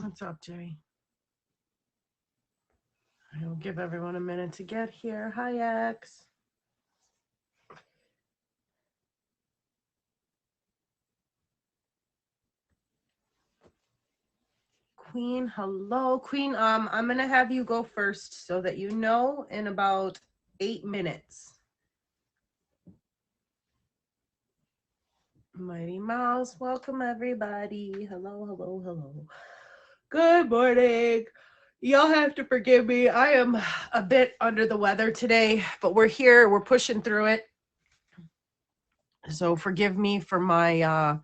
What's up, Jay? I'll give everyone a minute to get here. Hi, X. Queen, hello. Queen, I'm going to have you go first so that you know in about 8 minutes. Mighty Mouse, welcome everybody. Hello, hello, hello. Good morning. Y'all have to forgive me. I am a bit under the weather today, but we're here. We're pushing through it. So forgive me for my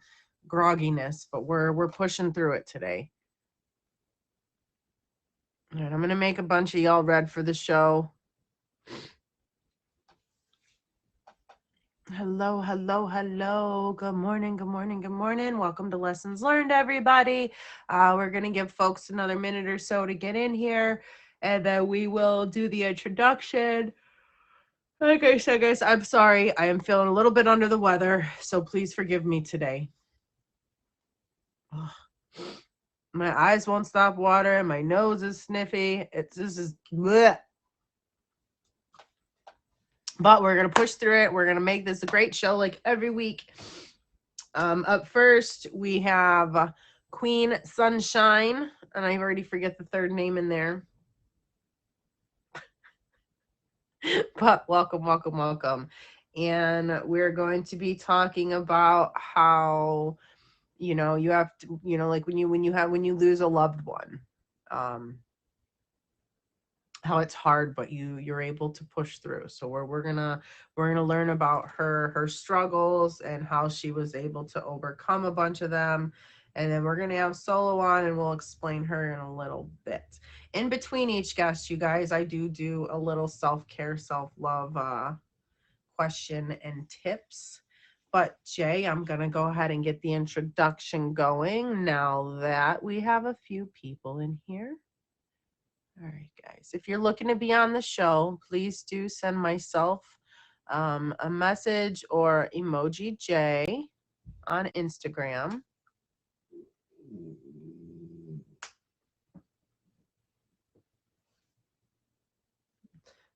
grogginess, but we're pushing through it today. All right, I'm gonna make a bunch of y'all read for the show. Hello, hello, hello. Good morning, good morning, good morning. Welcome to Lessons Learned, everybody. We're gonna give folks another minute or so to get in here, and then we will do the introduction. Like I said, guys, I'm sorry. I am feeling a little bit under the weather, so please forgive me today. Ugh. My eyes won't stop watering. My nose is sniffy. This is bleh. But we're gonna push through it. We're gonna make this a great show like every week. Up first, we have Queen Sunshine, and I already forget the third name in there. But welcome, welcome, welcome. And we're going to be talking about how, you have to, like when you lose a loved one, how it's hard, but you're able to push through. So we're gonna learn about her struggles and how she was able to overcome a bunch of them. And then we're gonna have Solo on, and we'll explain her in a little bit. In between each guest, you guys, I do a little self-care, self-love question and tips. But Jay, I'm gonna go ahead and get the introduction going now that we have a few people in here. All right, guys. If you're looking to be on the show, please do send myself a message or emoji J on Instagram.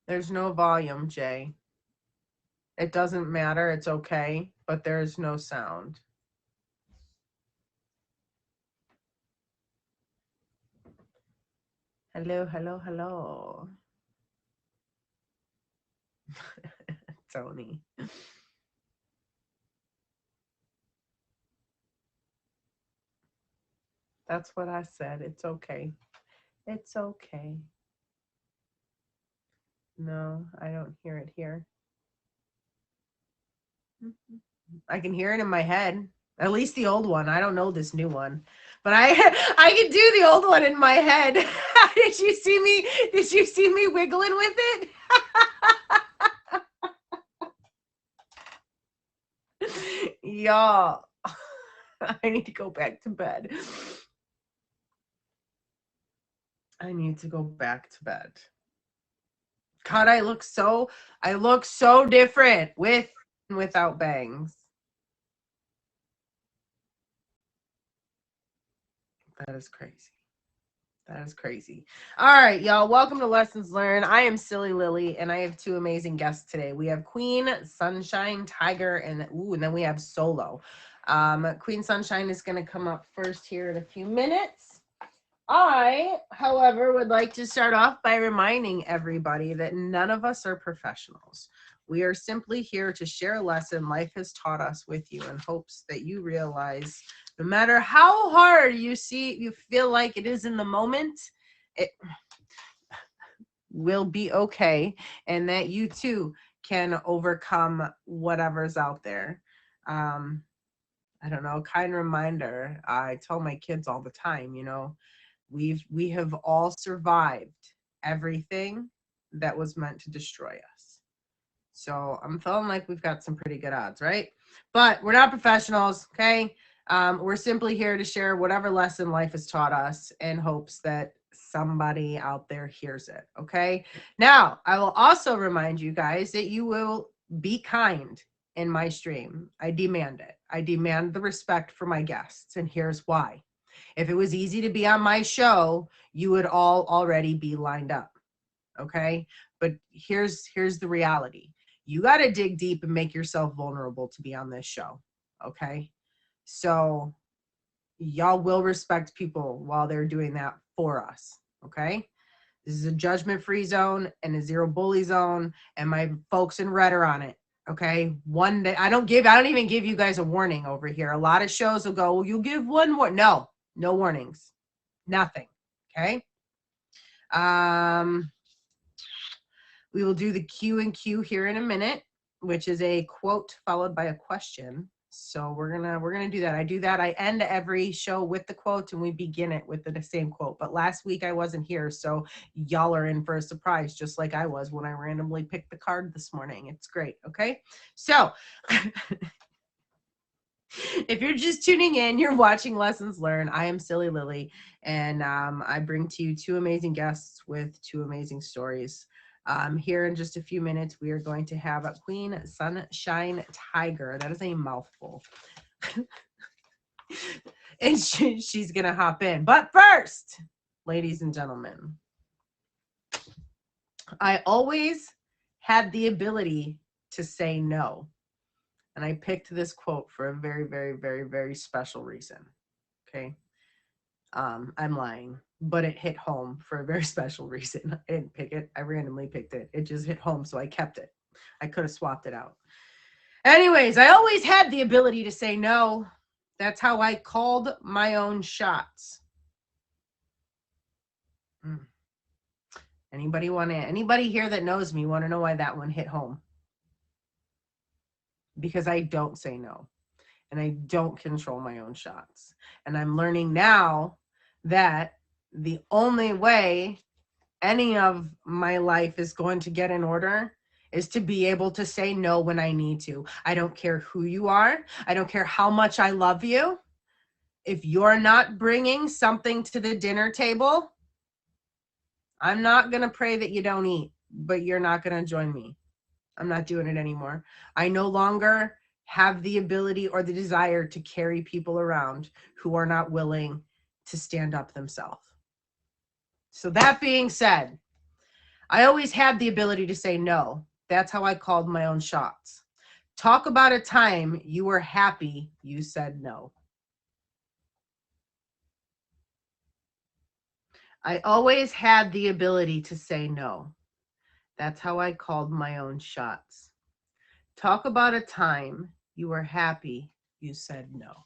There's no volume, Jay. It doesn't matter. It's okay, but there's no sound. Hello, hello, hello. Tony. That's what I said. It's okay. It's okay. No, I don't hear it here. I can hear it in my head. At least the old one. I don't know this new one. But I I can do the old one in my head. Did you see me wiggling with it? Y'all. I need to go back to bed. I need to go back to bed. God, I look so different with and without bangs. That is crazy. That is crazy. All right, y'all. Welcome to Lessons Learned. I am Silly Lily, and I have two amazing guests today. We have Queen Sunshine Tiger, and then we have Solo. Queen Sunshine is going to come up first here in a few minutes. I, however, would like to start off by reminding everybody that none of us are professionals. We are simply here to share a lesson life has taught us with you in hopes that you realize no matter how hard you feel like it is in the moment, it will be okay, and that you too can overcome whatever's out there. I don't know, kind reminder. I tell my kids all the time, we have all survived everything that was meant to destroy us. So I'm feeling like we've got some pretty good odds, right? But we're not professionals, okay? We're simply here to share whatever lesson life has taught us in hopes that somebody out there hears it, okay? Now, I will also remind you guys that you will be kind in my stream. I demand it. I demand the respect for my guests, and here's why. If it was easy to be on my show, you would all already be lined up. Okay? But here's the reality. You got to dig deep and make yourself vulnerable to be on this show. Okay? So y'all will respect people while they're doing that for us. Okay? This is a judgment-free zone and a zero bully zone, and my folks in red are on it. Okay. One day I don't even give you guys a warning over here. A lot of shows will go, well, you'll give one more. No, no warnings. Nothing. Okay. Um, we will do the Q and Q here in a minute, which is a quote followed by a question. So we're gonna do that. I do that. I end every show with the quote, and we begin it with the same quote. But last week I wasn't here, so y'all are in for a surprise, just like I was when I randomly picked the card this morning. It's great. Okay, so if you're just tuning in, you're watching Lessons Learned. I am Silly Lily, and I bring to you two amazing guests with two amazing stories. Here in just a few minutes, we are going to have a Queen Sunshine Tiger. That is a mouthful. And she's going to hop in. But first, ladies and gentlemen, I always had the ability to say no. And I picked this quote for a very, very, very, very special reason. Okay. I'm lying, but it hit home for a very special reason. I didn't pick it. I randomly picked it. It just hit home, so I kept it. I could have swapped it out. Anyways, I always had the ability to say no. That's how I called my own shots. Anybody here that knows me want to know why that one hit home? Because I don't say no. And I don't control my own shots. And I'm learning now that the only way any of my life is going to get in order is to be able to say no when I need to. I don't care who you are. I don't care how much I love you. If you're not bringing something to the dinner table, I'm not going to pray that you don't eat, but you're not going to join me. I'm not doing it anymore. I no longer have the ability or the desire to carry people around who are not willing to stand up themselves. So that being said, I always had the ability to say no. That's how I called my own shots. Talk about a time you were happy you said no. I always had the ability to say no. That's how I called my own shots. Talk about a time you were happy you said no.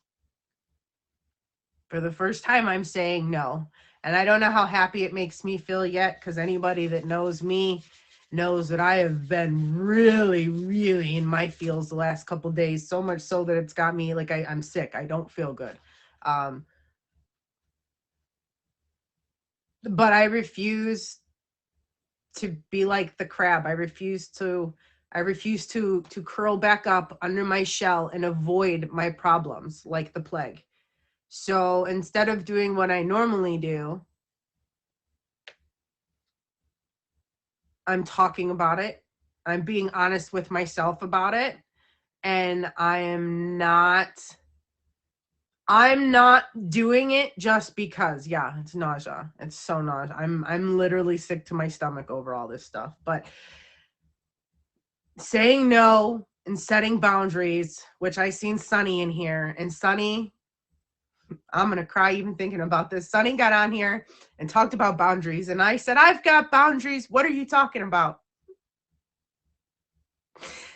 For the first time, I'm saying no. And I don't know how happy it makes me feel yet, because anybody that knows me knows that I have been really, really in my feels the last couple of days, so much so that it's got me like I'm sick. I don't feel good. But I refuse to be like the crab. I refuse to curl back up under my shell and avoid my problems like the plague. So instead of doing what I normally do, I'm talking about it. I'm being honest with myself about it. And I'm not doing it just because. Yeah, it's nausea. It's so nausea. I'm literally sick to my stomach over all this stuff. But saying no and setting boundaries, which I seen Sunny in here. And Sunny, I'm going to cry even thinking about this. Sunny got on here and talked about boundaries. And I said, I've got boundaries. What are you talking about?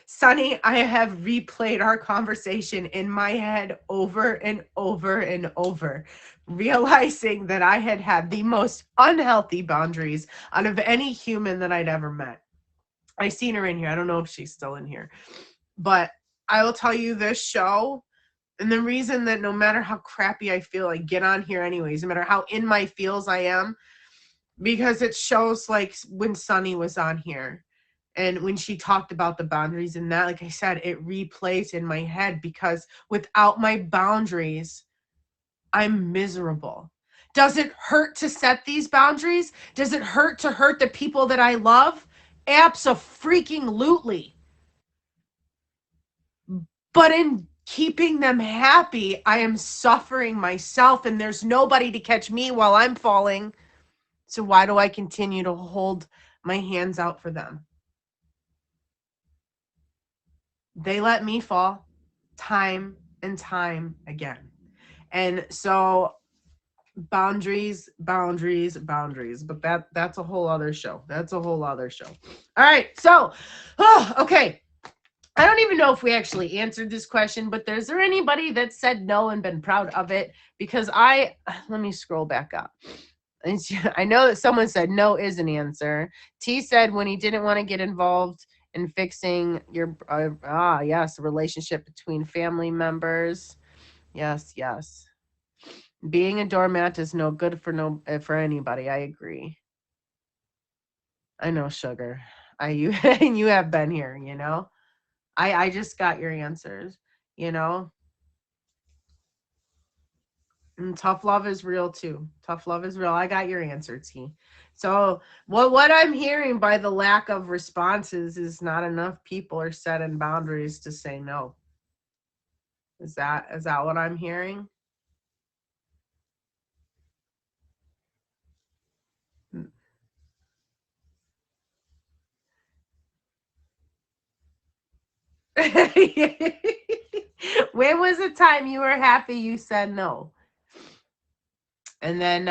Sunny, I have replayed our conversation in my head over and over and over, realizing that I had the most unhealthy boundaries out of any human that I'd ever met. I seen her in here. I don't know if she's still in here. But I will tell you, this show, and the reason that no matter how crappy I feel, I get on here anyways, no matter how in my feels I am, because it shows like when Sunny was on here and when she talked about the boundaries and that, like I said, it replays in my head, because without my boundaries, I'm miserable. Does it hurt to set these boundaries? Does it hurt to hurt the people that I love? Abso-freaking-lutely. But in keeping them happy, I am suffering myself, and there's nobody to catch me while I'm falling. So why do I continue to hold my hands out for them? They let me fall time and time again. And so boundaries, boundaries, boundaries. But that's a whole other show. That's a whole other show. All right. So, okay. I don't even know if we actually answered this question, but is there anybody that said no and been proud of it? Because let me scroll back up. I know that someone said no is an answer. T said when he didn't want to get involved in fixing yes, a relationship between family members. Yes, yes. Being a doormat is no good for anybody. I agree. I know, sugar. You you have been here, you know. I just got your answers, you know. And tough love is real too. Tough love is real. I got your answer, T. So what I'm hearing by the lack of responses is not enough people are setting boundaries to say no. Is that what I'm hearing? When was the time you were happy you said no? And then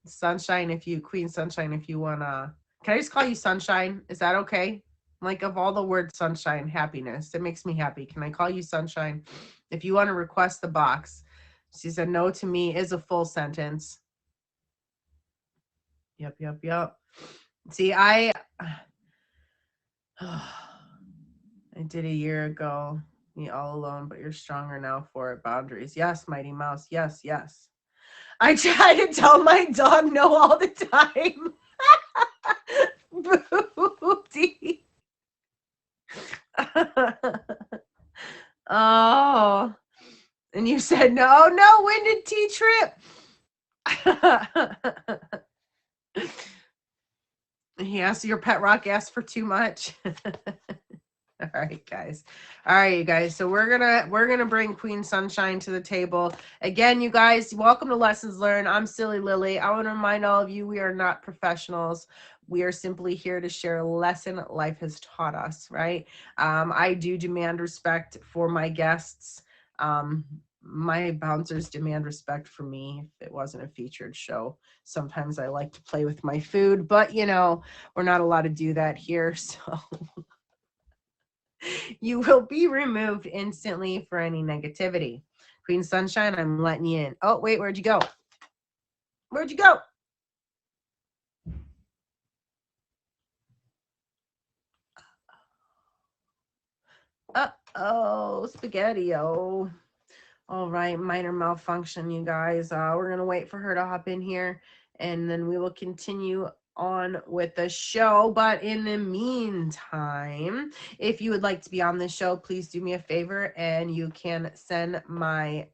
Sunshine, Queen Sunshine, if you wanna, can I just call you Sunshine? Is that okay? Like, of all the words sunshine, happiness, it makes me happy. Can I call you Sunshine? If you want to request the box. She said no to me is a full sentence. Yep, yep, yep. See, I did a year ago. Me all alone, but you're stronger now for it. Boundaries. Yes, Mighty Mouse. Yes, yes. I try to tell my dog no all the time. Booty. Oh. And you said no, no. When did T trip? Yes, your pet rock asked for too much. All right, guys. All right, you guys. So we're gonna bring Queen Sunshine to the table again. You guys, welcome to Lessons Learned. I'm Silly Lily. I want to remind all of you we are not professionals. We are simply here to share a lesson life has taught us. Right? I do demand respect for my guests. My bouncers demand respect for me. If it wasn't a featured show, sometimes I like to play with my food, but we're not allowed to do that here. So. You will be removed instantly for any negativity. Queen Sunshine, I'm letting you in. Oh, wait, where'd you go? Where'd you go? Uh-oh, spaghetti-o. All right, minor malfunction, you guys. We're going to wait for her to hop in here, and then we will continue on with the show. But in the meantime, if you would like to be on the show, please do me a favor, and you can send me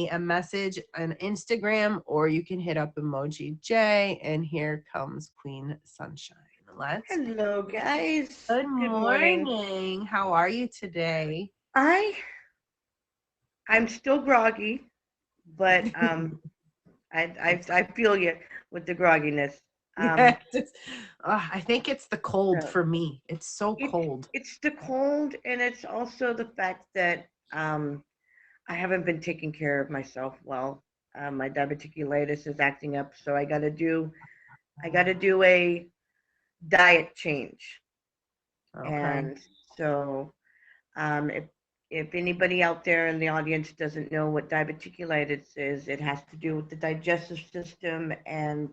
a message on Instagram, or you can hit up Emoji J. And here comes Queen Sunshine. Hello, guys. Good Good morning. morning. How are you today? I'm still groggy, but I feel you with the grogginess. Yeah, I think it's the cold So for me. It's so it's cold. it's the cold, and it's also the fact that I haven't been taking care of myself well. My diverticulitis is acting up, so I got to do a diet change, Okay. and so if anybody out there in the audience doesn't know what diverticulitis is, it has to do with the digestive system and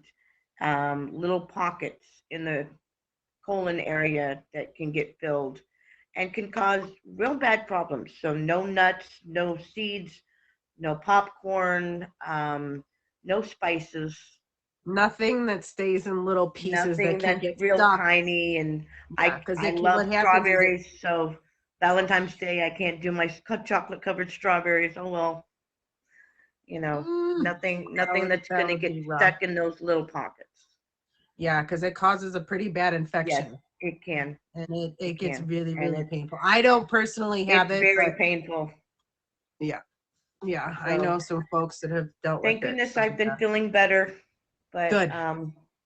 little pockets in the colon area that can get filled and can cause real bad problems. So no nuts, no seeds, no popcorn, no spices, Nothing that stays in little pieces that nothing can that's get real stuck. tiny. And Yeah, I because I what love happens is strawberries, so Valentine's Day I can't do my chocolate covered strawberries. Oh well, mm, nothing that's that gonna would get be rough. stuck in those little pockets. Yeah, because it causes a pretty bad Yes, infection. It can. and it It gets can. really, And really painful. I don't personally have it's it, very but painful. yeah, yeah, I So know some folks that have dealt with thank it. goodness So I've been yeah, feeling better. But good,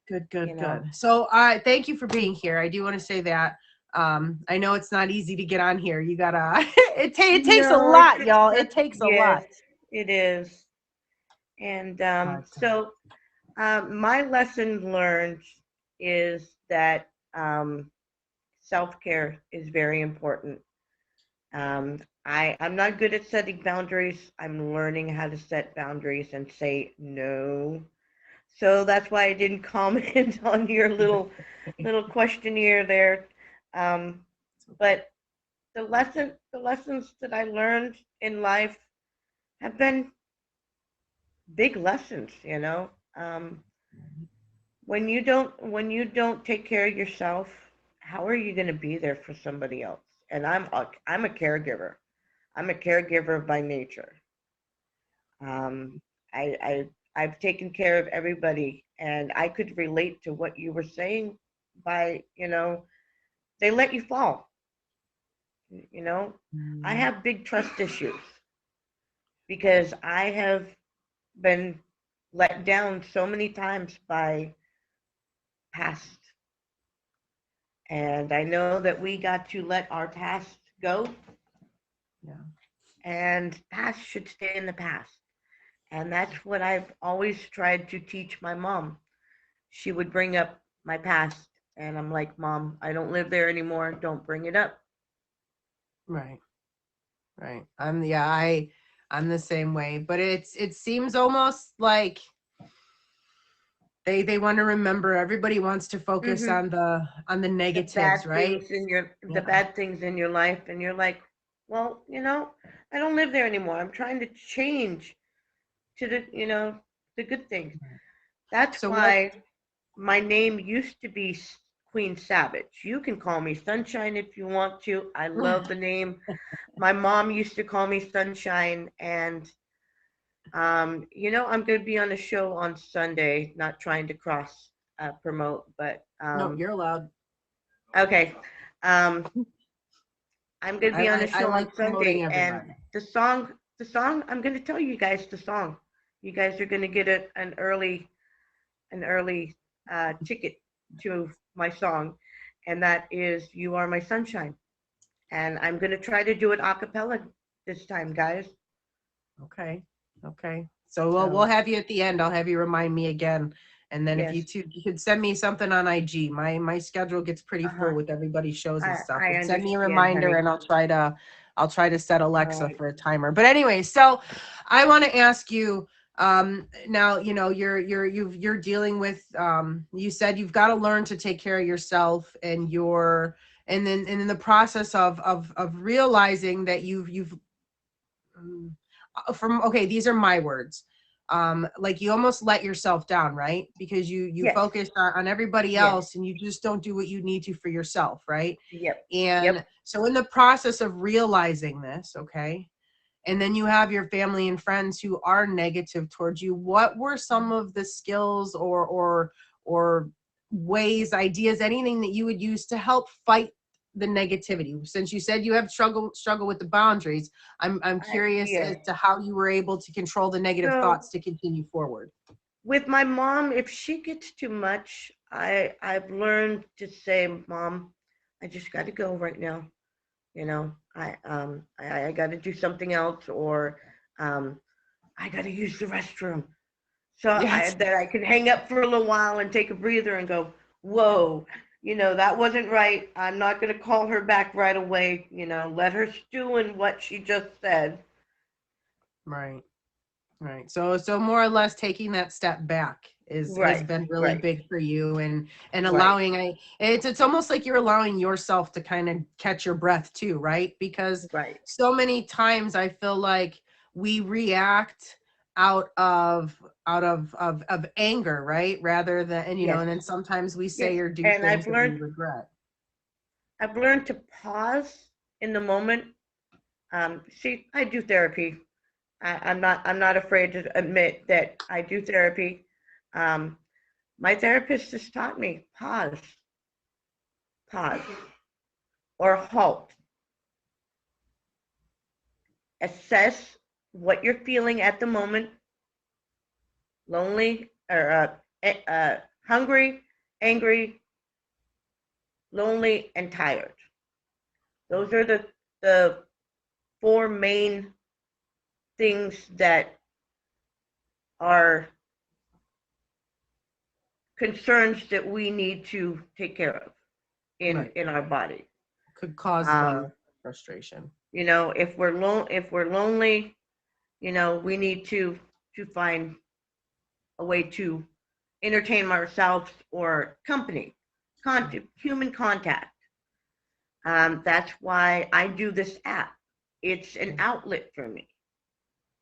good, you good, know, good. So thank you for being here. I do want to say that. I know it's not easy to get on here. You gotta, it takes a no, lot, y'all. It takes a yes, lot. it is. And But my lesson learned is that self care is very important. I'm not good at setting boundaries. I'm learning how to set boundaries and say no. So that's why I didn't comment on your little questionnaire there. Um, but the lessons that I learned in life have been big lessons. When you don't take care of yourself, how are you going to be there for somebody else? And I'm a caregiver. I'm a caregiver by nature. Um, I've taken care of everybody, and I could relate to what you were saying by, they let you fall. You know, I mm, have big trust issues because I have been let down so many times by past. And I know that we got to let our past go, yeah, and past should stay in the past. And that's what I've always tried to teach my mom. She would bring up my past, and I'm like, Mom, I don't live there anymore. Don't bring it up. right, right. I'm the same way. But it seems almost like they want to remember. Everybody wants to focus Hmm. on the negatives, right? The Yeah, bad things in your life, and you're like, well, I don't live there anymore. I'm trying to change to the good things. That's so what why my name used to be Queen Savage. You can call me Sunshine if you want to. I love the name. My mom used to call me Sunshine, and I'm going to be on a show on Sunday. Not trying to cross promote, but no, you're allowed. okay. Um, I'm going to be on a I show on like promoting Sunday, and everybody. the song. I'm going to tell you guys the song. You guys are going to get an early ticket to my song, and that is "You Are My Sunshine." And I'm going to try to do it a cappella this time, guys. Okay. Okay. So we'll So have you at the end. I'll have you remind me again. And then if yes, you could send me something on IG. My schedule gets pretty uh huh. full with everybody's shows and stuff. I But send me a understand, reminder honey. and I'll try to set All Alexa right. for a timer. But anyway, so I want to ask you now, you're dealing with you said you've got to learn to take care of yourself and in the process of realizing that you've um, from okay, these are my words, like you almost let yourself down, right? Because you Yes. focus on everybody Yes. else and you just don't do what you need to for yourself, right? Yep. And Yep. so in the process of realizing this, okay, and then you have your family and friends who are negative towards you, what were some of the skills or ways, ideas, anything that you would use to help fight the negativity? Since you said you have struggle with the boundaries, I'm curious Yeah. as to how you were able to control the negative So thoughts to continue forward. with my mom, if she gets too much, I've learned to say, Mom, I just got to go right now. I got to do something else, or um, I got to use the restroom. So Yes. I can hang up for a little while and take a breather and go, whoa, that wasn't right. I'm not going to call her back right away. Let her stew in what she just said. Right. Right. So more or less taking that step back is has Right, been really right, big for you and right, allowing it's almost like you're allowing yourself to kind of catch your breath too, right? Because right. so many times I feel like we react out of anger, right? Rather than Yes, and then sometimes we yes. say or do And things that we regret. I've learned to pause in the moment. See, I do therapy. I'm not afraid to admit that I do therapy. Um, my therapist has taught me pause or halt. Assess what you're feeling at the moment, lonely or hungry, angry, lonely, and tired. Those are the four main things that are concerns that we need to take care of Right. in our body. Could cause Um, the frustration. if we're lonely, we need to find a way to entertain ourselves or company, human contact. That's why I do this app. It's an outlet for me.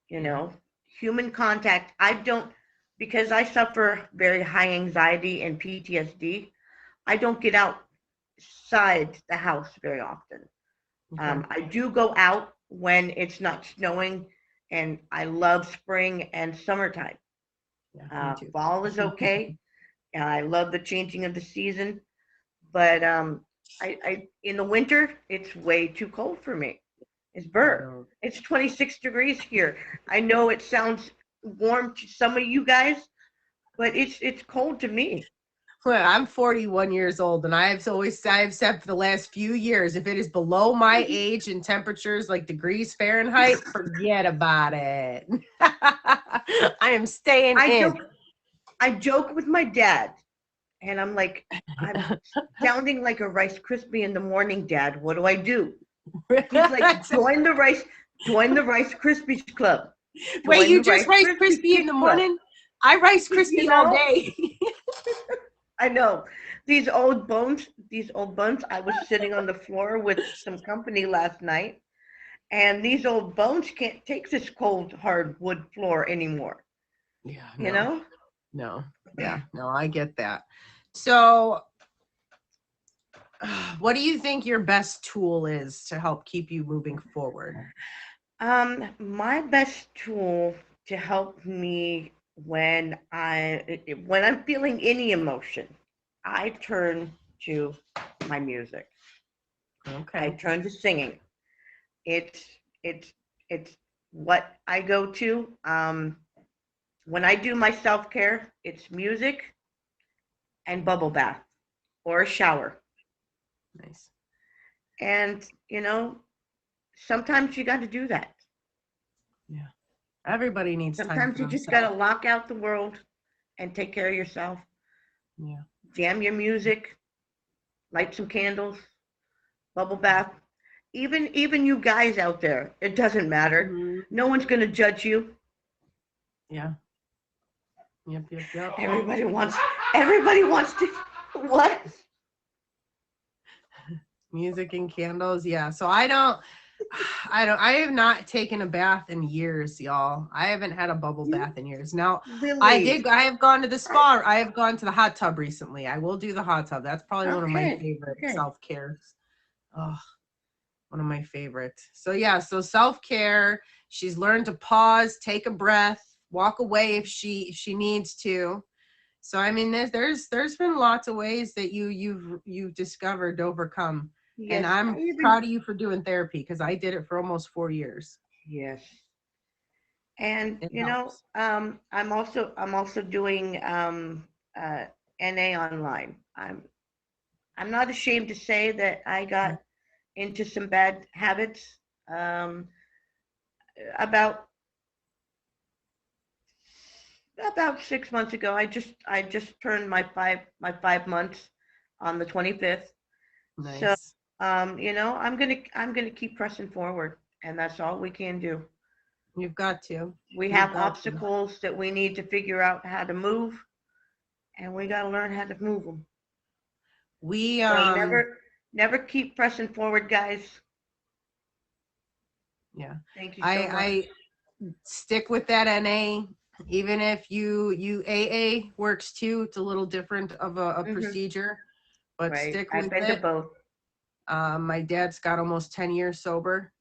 You know, human contact. I don't because I suffer very high anxiety and PTSD. I don't get outside the house very often. Okay. I do go out when it's not snowing, and I love spring and summertime. Yeah, me too. Fall is okay. I love the changing of the season, but I in the winter it's way too cold for me. It's I Bert. don't. It's 26 degrees here. I know it sounds warm to some of you guys, but it's cold to me. Well, I'm 41 years old, and I've said for the last few years, if it is below my age and temperatures like degrees Fahrenheit, forget about it. I am staying I in. joke I joke with my dad, and I'm like, I'm sounding like a Rice Krispie in the morning, Dad. What do I do? He's like, join the Rice Krispies Club. Wait, Join you the just Rice Rice Krispie in Krispies the Club. morning? I Rice You Krispie all know, day. I know these old bones. I was sitting on the floor with some company last night, and these old bones can't take this cold, hard wood floor anymore. Yeah, You no, know? no, yeah, no, I get that. So, what do you think your best tool is to help keep you moving forward? My best tool to help me when I'm feeling any emotion, I turn to my music. I Okay, turn to singing. It's it's it's what I go to. When I do my self care, it's music and bubble bath or a shower. nice. And sometimes you got to do that. Yeah, everybody needs time Sometimes for you just got to themselves. lock out the world and take care of yourself. Yeah. Jam your music, light some candles, bubble bath. Even you guys out there, it doesn't matter. Mhm. No one's gonna judge you. Yeah. Yep. Yep. Yep. Everybody wants everybody wants to what? Music and candles. Yeah. So I have not taken a bath in years, y'all. I haven't had a bubble You bath in years. Now, Lily. I have gone to the spa. I have gone to the hot tub recently. I will do the hot tub. That's probably one of my Okay. favorite Okay. self-cares. Oh, one of my favorites. So yeah, so self-care. She's learned to pause, take a breath, walk away if she needs to. So I mean, there's been lots of ways that you've discovered to overcome, and Yes, I I'm even proud of you for doing therapy because I did it for almost 4 years. yes. And It helps. I'm also doing NA online. I'm not ashamed to say that I got into some bad habits. Um, about 6 months ago, I just turned my 5 months on the 25th. So Nice. I'm gonna keep pressing forward, and that's all we can do. You've got to. We You've have got to. obstacles that we need to figure out how to move, and we got to learn how to move them. We So never keep pressing forward, guys. yeah. Thank you so much. I stick with that NA. Even if you AA works too, it's a little different of a Hmm. procedure, but Right. stick I've with been to it. both. My dad's got almost 10 years sober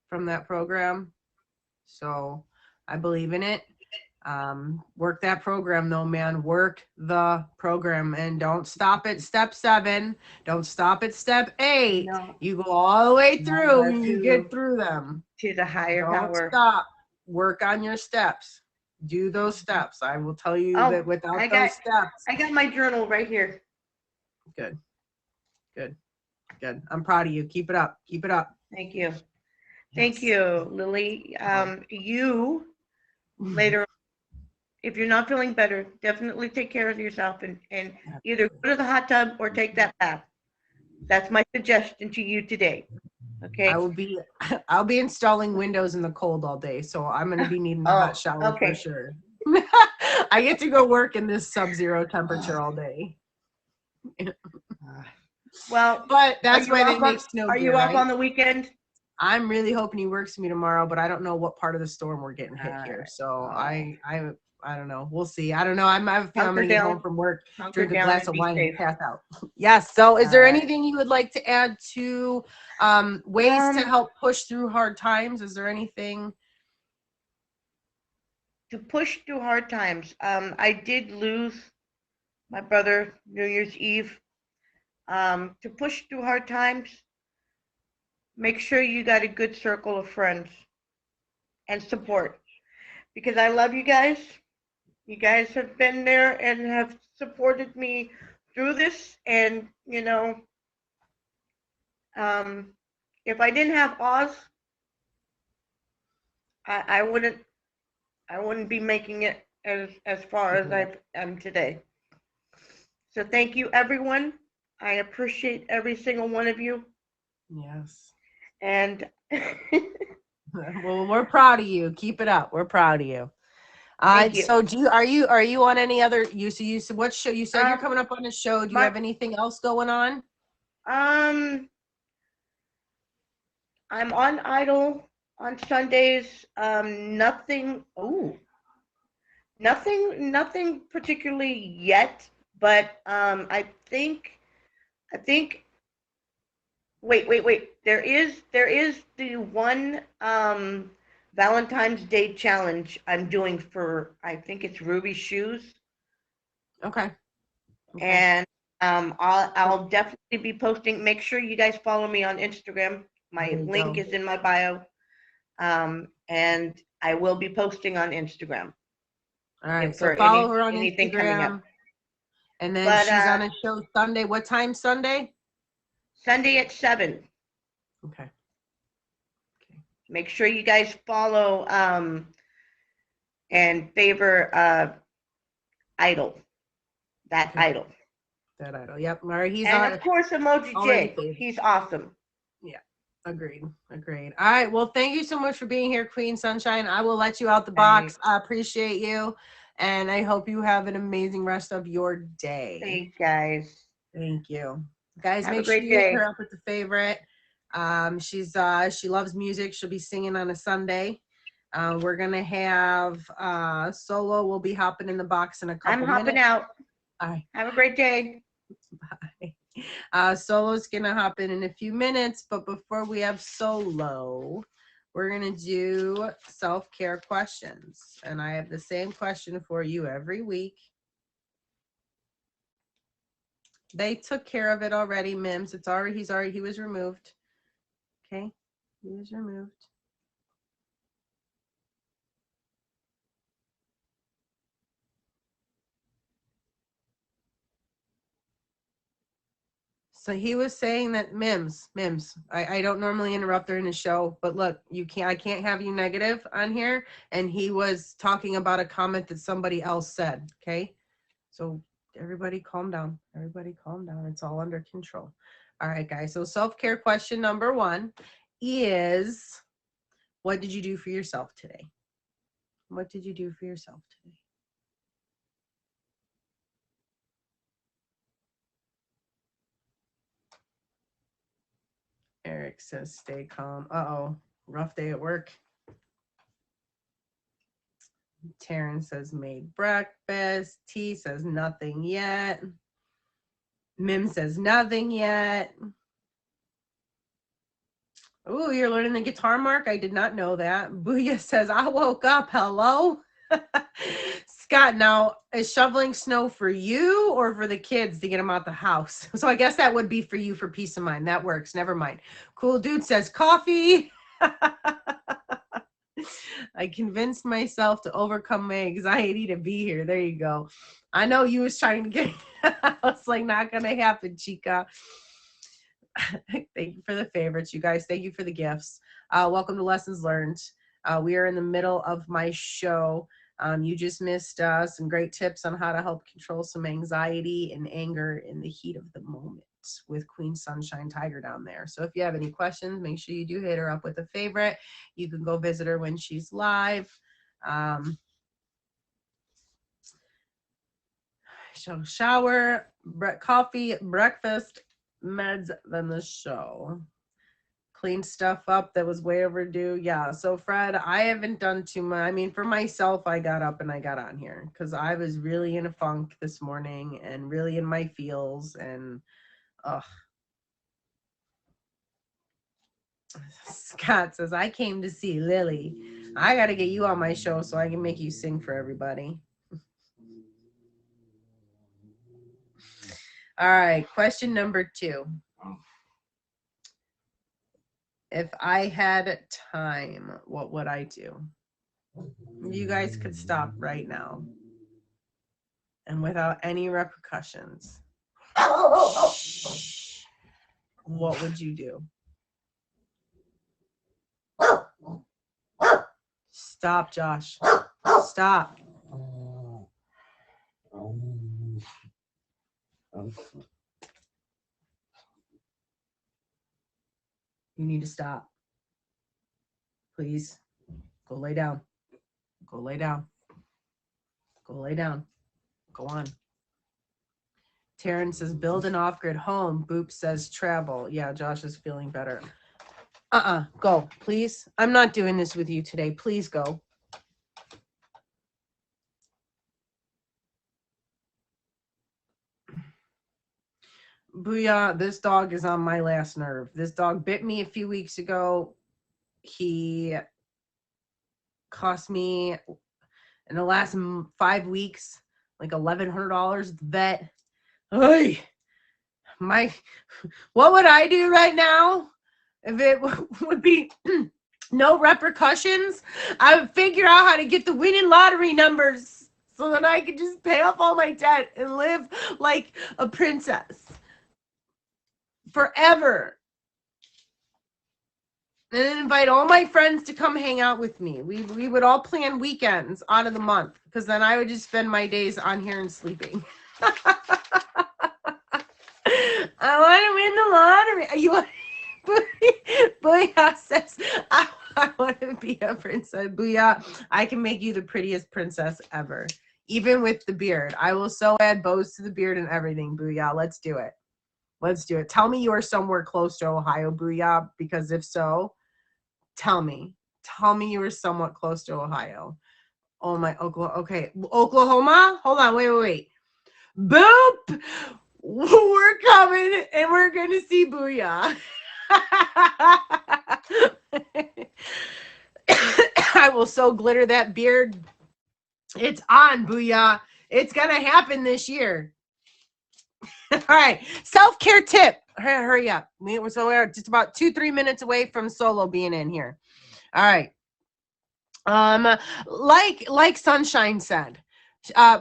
from that program. So I believe in it. Work that program though, man. Work the program and don't stop at step 7. Don't stop at step 8. No, You go all the way all the through way and you get through through them. to the higher Don't power. stop. Work on your steps. Do those steps. I will tell you Oh, that without I those got steps, I got my journal right here. good, good, good. I'm proud of you. Keep it up. Keep it up. Thank you. Thank Yes. you, Lily. Oh. You later, if you're not feeling better, definitely take care of yourself and either go to the hot tub or take that bath. That's my suggestion to you today. I Okay. will be I'll be installing windows in the cold all day, so I'm going to be needing a hot Oh, shower for okay. sure. I get to go work in this sub-zero temperature all day. Well, But are that's you why they off make on snow are gear, you off right? on the weekend? I'm really hoping he works for me tomorrow, but I don't know what part of the storm we're getting hit Uh, here. So oh, I don't know. We'll see. I don't know. I have a feeling I'm hunker gonna get home down, from work, hunker drink a down, glass and of be wine, and safe. pass out. Yes. So, is All there right. anything you would like to add to ways to Um, help push through hard times? Is there anything? to push through hard times. I did lose my brother New Year's Eve. To push through hard times, make sure you got a good circle of friends and support because I love you guys. You guys have been there and have supported me through this. And um, if I didn't have Oz, I wouldn't be making it as far as I am today. So thank you, everyone. I appreciate every single one of you. Yes. And Well, we're proud of you. Keep it up. We're proud of you. thank you. So are you on any other you said what show you said you're Um, coming up on a show? Do you my have anything else going on? um, I'm on Idol on Sundays. Nothing. Oh, nothing particularly yet. But I think. Wait. There is the one Valentine's Day challenge I'm doing for I think it's Ruby Shoes, Okay. Okay. and I'll definitely be posting. Make sure you guys follow me on Instagram. There My you link go. is in my bio, and I will be posting on Instagram All right. if So for follow her on anything coming up. Instagram. And then But she's on a show Sunday. What time Sunday? Sunday at 7. Okay. Okay. Make sure you guys follow and favor Idol, that Okay. Idol. That idol. Yep. All right. He's And of course, Emoji already J. favored. He's awesome. Yeah. Agreed. Agreed. All right. Well, thank you so much for being here, Queen Sunshine. I will let you out the Hey, box. I appreciate you. And I hope you have an amazing rest of your day. thanks, guys. Thank you. Guys, Have a make sure great you hit her day. up with the favorite. She loves music. She'll be singing on a Sunday. We're gonna have Solo will be hopping in the box in a I'm couple hopping minutes. out. All right. Have a great day. Bye. Solo's gonna hop in a few minutes, but before we have Solo, we're gonna do self-care questions, and I have the same question for you every week. They took care of it already, Mims. He was removed. Okay, he was removed. So he was saying that Mims, I don't normally interrupt during the show, but look, I can't have you negative on here. And he was talking about a comment that somebody else said. Okay. So everybody calm down. Everybody calm down. It's all under control. All right, guys. So self-care question number 1 is, what did you do for yourself today? What did you do for yourself today? Eric says stay calm. Uh-oh. Rough day at work. Taryn says made breakfast. T says nothing yet. Mim says nothing yet. Oh, you're learning the guitar, Mark? I did not know that. Booyah says, I woke up. Hello? Scott, now is shoveling snow for you or for the kids to get them out the house? So I guess that would be for you for peace of mind. That works. Never mind. Cool dude says coffee. I convinced myself to overcome my anxiety to be here. There you go. I know you was trying to get it's like not gonna happen, Chica. Thank you for the favorites, you guys. Thank you for the gifts. Welcome to Lessons Learned. We are in the middle of my show. You just missed some great tips on how to help control some anxiety and anger in the heat of the moment with Queen Sunshine Tiger down there. So if you have any questions, make sure you do hit her up with a favorite. You can go visit her when she's live. So shower, coffee, breakfast, meds, then the show. Clean stuff up that was way overdue. Yeah. So Fred, I haven't done too much. I mean, for myself, I got up and I got on here because I was really in a funk this morning and really in my feels and Scott says, I came to see Lily. I got to get you on my show so I can make you sing for everybody. All right. Question number 2. If I had time, what would I do? You guys could stop right now. And without any repercussions. What would you do? Stop, Josh. Stop. You need to stop. Please. Go lay down. Go lay down. Go lay down. Go on. Taryn says, build an off-grid home. Boop says, travel. Yeah, Josh is feeling better. Go, please. I'm not doing this with you today. Please go. Booyah, this dog is on my last nerve. This dog bit me a few weeks ago. He cost me, in the last 5 weeks, like $1,100 at the vet. Hey, what would I do right now if it would be no repercussions? I would figure out how to get the winning lottery numbers so that I could just pay off all my debt and live like a princess forever. And then invite all my friends to come hang out with me. We would all plan weekends out of the month because then I would just spend my days on here and sleeping. I want to win the lottery. You want Booyah says, I want to be a princess. Booyah, I can make you the prettiest princess ever. Even with the beard. I will so add bows to the beard and everything. Booyah, let's do it. Let's do it. Tell me you are somewhere close to Ohio, Booyah, because if so, tell me. Tell me you are somewhat close to Ohio. Oh my, Oklahoma. Okay, Oklahoma? Hold on, wait. Boop! We're coming and we're going to see Booyah. I will so glitter that beard. It's on, Booyah. It's going to happen this year. All right. Self-care tip. Hurry up. We're just about 2-3 minutes away from Solo being in here. All right. Like Sunshine said,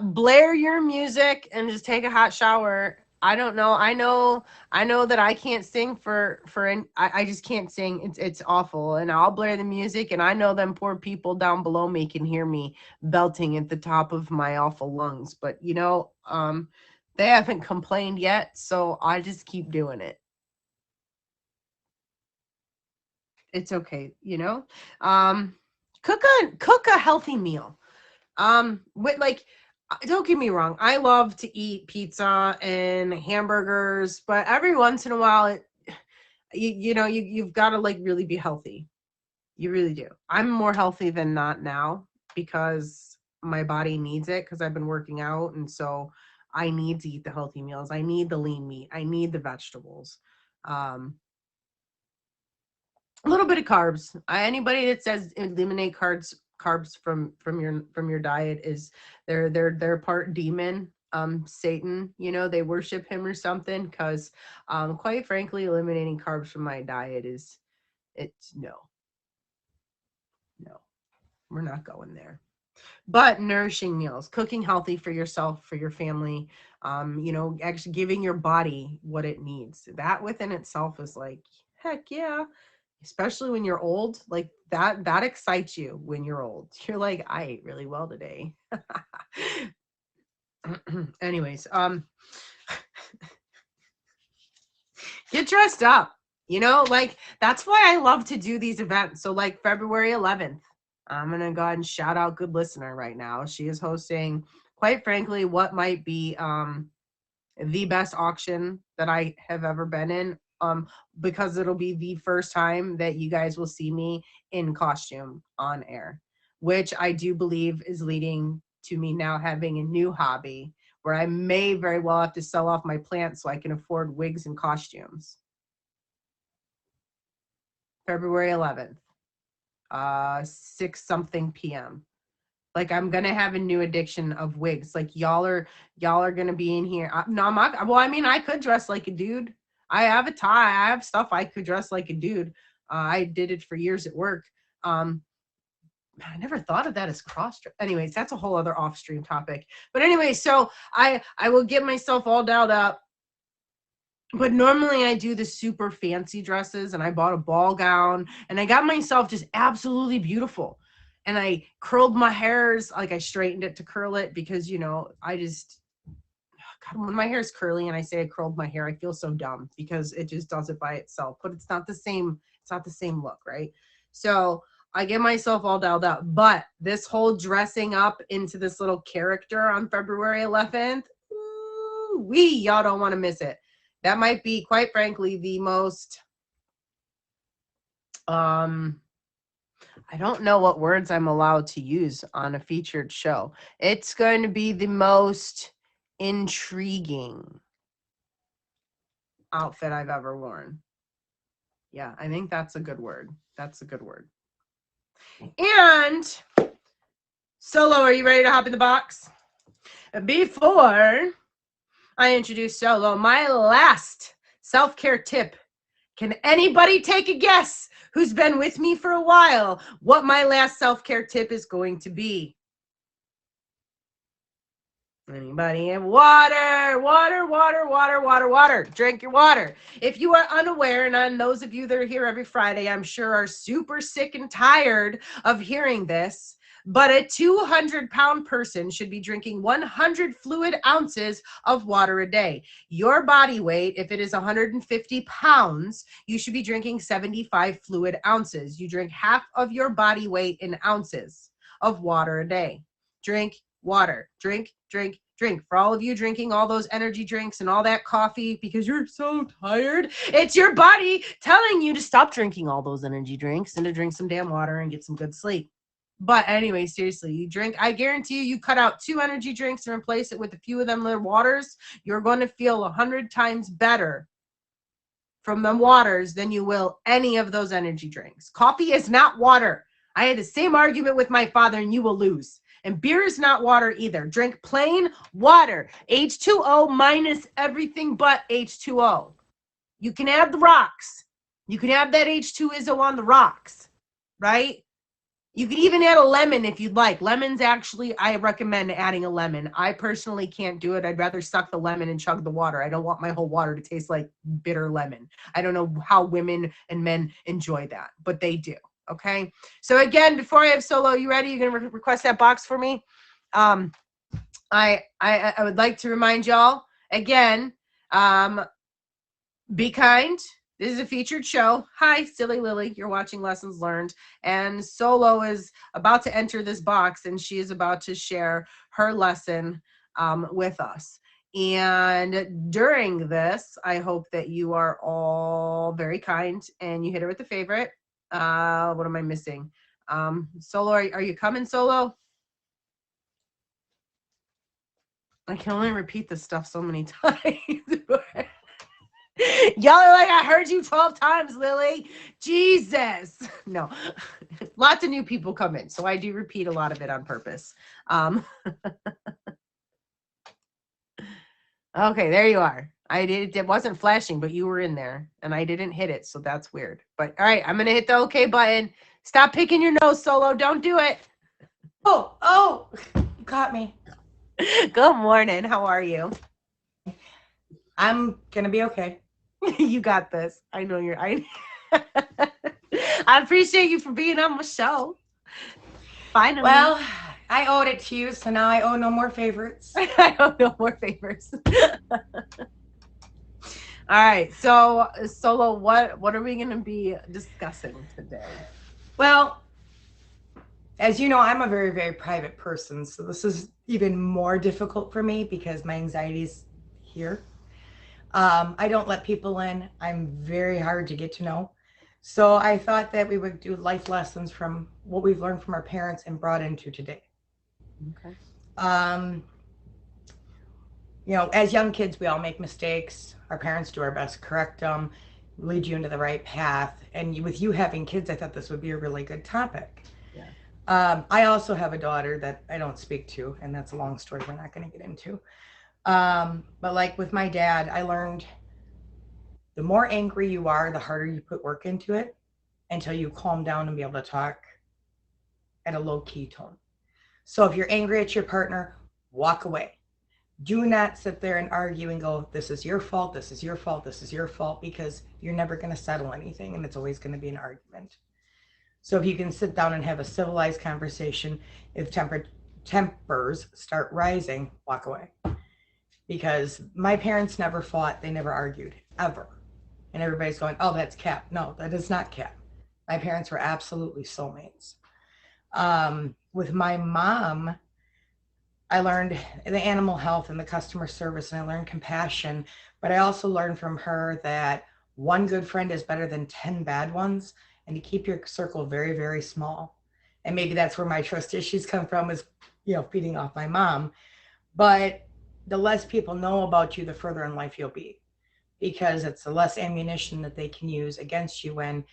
blare your music and just take a hot shower. I don't know. I know that I can't sing I just can't sing. It's awful. And I'll blare the music and I know them poor people down below me can hear me belting at the top of my awful lungs. But they haven't complained yet, so I just keep doing it. It's okay, cook a healthy meal. With don't get me wrong, I love to eat pizza and hamburgers, but every once in a while you've got to really be healthy. You really do. I'm more healthy than not now because my body needs it because I've been working out, and so I need to eat the healthy meals. I need the lean meat. I need the vegetables. A little bit of carbs. Anybody that says eliminate carbs carbs from your diet is they're part demon, Satan, you know, they worship him or something, because quite frankly, eliminating carbs from my diet is, it's no, no, we're not going there. But nourishing meals, cooking healthy for yourself, for your family, you know, actually giving your body what it needs, that within itself is like, heck yeah. Especially when you're old, like that excites you. When you're old, you're like, I ate really well today. Anyways, get dressed up, you know, like that's why I love to do these events. So like February 11th, I'm gonna go ahead and shout out Good Listener right now. She is hosting, quite frankly, what might be the best auction that I have ever been in. Because it'll be the first time that you guys will see me in costume on air, which I do believe is leading to me now having a new hobby where I may very well have to sell off my plants so I can afford wigs and costumes. February 11th, 6 something p.m. Like I'm gonna have a new addiction of wigs. Like y'all are gonna be in here. No, I'm not. Well, I mean, I could dress like a dude. I have a tie. I have stuff I could dress like a dude. I did it for years at work. Um, I never thought of that as cross. Anyways, that's a whole other off stream topic. But anyway, so I will get myself all dialed up. But normally I do the super fancy dresses, and I bought a ball gown and I got myself just absolutely beautiful. And I curled my hairs, like I straightened it to curl it because, you know, I just, God, when my hair is curly and I say I curled my hair, I feel so dumb because it just does it by itself, but it's not the same. It's not the same look, right? So I get myself all dialed up, but this whole dressing up into this little character on February 11th, y'all don't want to miss it. That might be, quite frankly, the most, I don't know what words I'm allowed to use on a featured show. It's going to be the most intriguing outfit I've ever worn. Yeah, I think that's a good word. That's a good word. And Solo, are you ready to hop in the box? Before I introduce Solo, my last self-care tip. Can anybody take a guess who's been with me for a while what my last self-care tip is going to be? Anybody? Water, water, water, water, water, water. Drink your water. If you are unaware, and those of you that are here every Friday, I'm sure are super sick and tired of hearing this, but a 200-pound person should be drinking 100 fluid ounces of water a day. Your body weight, if it is 150 pounds, you should be drinking 75 fluid ounces. You drink half of your body weight in ounces of water a day. Drink water. Drink, drink, drink. For all of you drinking all those energy drinks and all that coffee because you're so tired, it's your body telling you to stop drinking all those energy drinks and to drink some damn water and get some good sleep. But anyway, seriously, you drink, I guarantee you cut out 2 energy drinks and replace it with a few of them little waters, you're going to feel 100 times better from them waters than you will any of those energy drinks. Coffee is not water. I had the same argument with my father, and you will lose. And beer is not water either. Drink plain water. H2O minus everything but H2O. You can add the rocks. You can have that H2ISO on the rocks, right? You could even add a lemon if you'd like. Lemons, actually, I recommend adding a lemon. I personally can't do it. I'd rather suck the lemon and chug the water. I don't want my whole water to taste like bitter lemon. I don't know how women and men enjoy that, but they do. Okay. So again, before I have Solo, you ready? You're gonna request that box for me. I would like to remind y'all again. Be kind. This is a featured show. Hi, Silly Lily. You're watching Lessons Learned. And Solo is about to enter this box, and she is about to share her lesson with us. And during this, I hope that you are all very kind and you hit her with a favorite. What am I missing? Solo, are you coming, Solo? I can only repeat this stuff so many times. Y'all are like, I heard you 12 times, Lily. Jesus. No. Lots of new people come in, so I do repeat a lot of it on purpose. Um, okay, there you are. I did it wasn't flashing, but you were in there and I didn't hit it, so that's weird. But all right, I'm gonna hit the OK button. Stop picking your nose, Solo. Don't do it. Oh, you caught me. Good morning. How are you? I'm gonna be okay. You got this. I know you're. I appreciate you for being on my show. Finally. Well, I owed it to you, so now I owe no more favorites. I don't know more favors. All right. So, Solo, what are we going to be discussing today? Well, as you know, I'm a very, very private person, so this is even more difficult for me because my anxiety's here. I don't let people in. I'm very hard to get to know. So I thought that we would do life lessons from what we've learned from our parents and brought into today. Okay. You know, as young kids, we all make mistakes. Our parents do our best to correct them, lead you into the right path. And with you having kids, I thought this would be a really good topic. Yeah. I also have a daughter that I don't speak to, and that's a long story we're not going to get into. But like with my dad, I learned the more angry you are, the harder you put work into it until you calm down and be able to talk at a low key tone. So if you're angry at your partner, walk away. Do not sit there and argue and go, this is your fault, this is your fault, this is your fault, because you're never going to settle anything and it's always going to be an argument. So if you can sit down and have a civilized conversation, if tempers start rising, walk away. Because my parents never fought, they never argued, ever. And everybody's going, oh, that's Cap. No, that is not Cap. My parents were absolutely soulmates. With my mom, I learned the animal health and the customer service, and I learned compassion. But I also learned from her that one good friend is better than 10 bad ones, and to keep your circle very, very small. And maybe that's where my trust issues come from, is, you know, feeding off my mom. But the less people know about you, the further in life you'll be, because it's the less ammunition that they can use against you when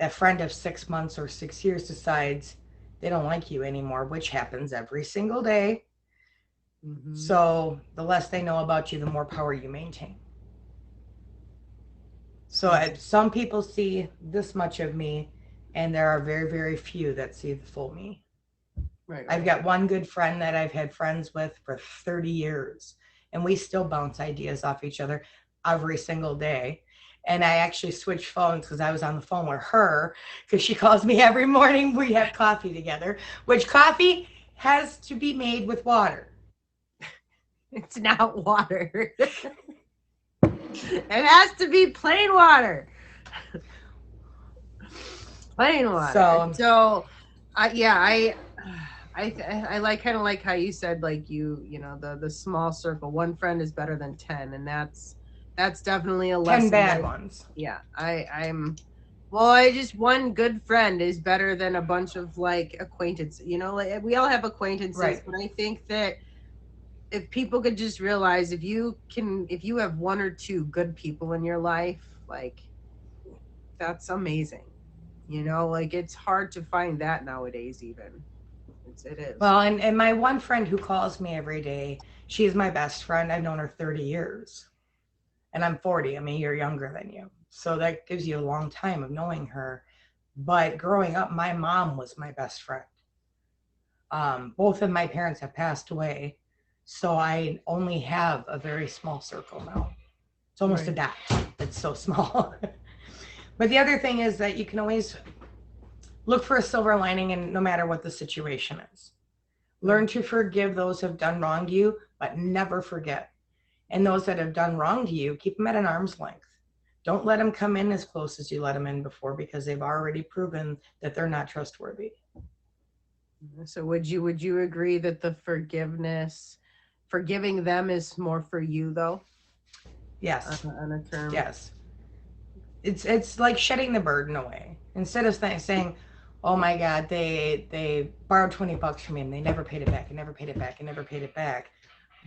that friend of 6 months or 6 years decides they don't like you anymore, which happens every single day. Mm-hmm. So the less they know about you, the more power you maintain. So some people see this much of me, and there are very, very few that see the full me. Right. I've got one good friend that I've had friends with for 30 years, and we still bounce ideas off each other every single day. And I actually switched phones because I was on the phone with her, because she calls me every morning. We have coffee together, which coffee has to be made with water. It's not water. It has to be plain water. Plain water. So yeah, I like, kind of like how you said, like, you know, the small circle. One friend is better than 10, and that's definitely a lesson. 10 bad ones. Yeah, I just, one good friend is better than a bunch of like acquaintances. You know, like, we all have acquaintances, right? But I think that if people could just realize, if you have one or two good people in your life, like, that's amazing. You know, like, it's hard to find that nowadays, even. It is. Well, and my one friend who calls me every day, she's my best friend. I've known her 30 years. And I'm 40. I mean, you're younger than you. So that gives you a long time of knowing her. But growing up, my mom was my best friend. Both of my parents have passed away. So I only have a very small circle now. It's almost a dot. It's so small. But the other thing is that you can always look for a silver lining, and no matter what the situation is. Learn to forgive those who have done wrong to you, but never forget. And those that have done wrong to you, keep them at an arm's length. Don't let them come in as close as you let them in before, because they've already proven that they're not trustworthy. So would you agree that the forgiving them is more for you, though? Yes. On a term. Yes. It's like shedding the burden away. Instead of saying, oh my God, they borrowed $20 from me and they never paid it back and never paid it back and never paid it back.